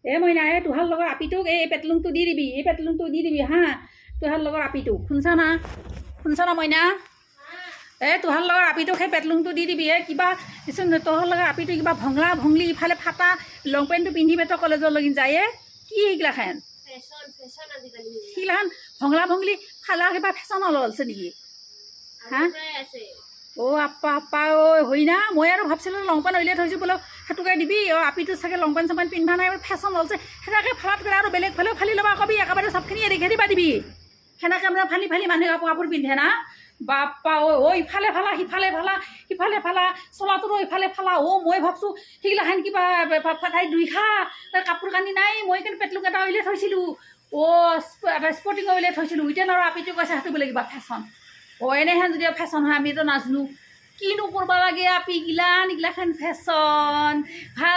মইনা তোহাৰ লগৰ আপিটোক এই পেটলুংটো দি দিবি, হা তোহাৰ লগৰ আপিটোক শুনছা না মইনা তোহাৰ লগৰ আপিটোক সেই পেটলুংটো দি দিবি কিবা তোহাৰ লগৰ আপিটো কিবা ভংলা ভংলি ইফালে ফাটা লং পেণ্টটো পিন্ধি পেটৰ কলেজলৈকে যায় কি সেইগিলাখান সেইগিলাখান ভংলা ভংলি ফালা কিবা ফেশ্বন ওলাইছে নেকি হা আপা হয় না মই আৰু ভাবছিলোঁ লং পেণ্ট উলিয়াই থৈছোঁ বোলে সেইটোকে দিবি আপিটো চাগে লং পেণ্ট চং পেণ্ট পিন্ধা নাই ফেশ্বন ওলাইছে সেনেকৈ ফালাত কৰি আৰু বেলেগ ফালেও ফালি ল'বা কবি একেবাৰে চবখিনি এৰি ঘেৰিবা দিবি সেনেকৈ মানে ফালি ফালি মানুহে কাপোৰ পিন্ধে না বাপ্পা ইফালে ফালা সিফালে ফালা চলাটোৰো ইফালে ফালা মই ভাবছোঁ সেইগিলাখান কিবা ফাটাই দুই খা কাপোৰ কানি নাই মই কিন্তু পেটলুক এটা উলিয়াই থৈছিলোঁ এটা স্পৰ্টিঙো উলিয়াই থৈছিলোঁ এতিয়া আৰু আপিটো কৈছে সেইটো বোলে কিবা ফেশ্বন এনেহেন যদি ফেশ্বন হয় আমিতো নাজানো কিনো কৰিব লাগে আপি গিলাখান ফেশ্বন ভাল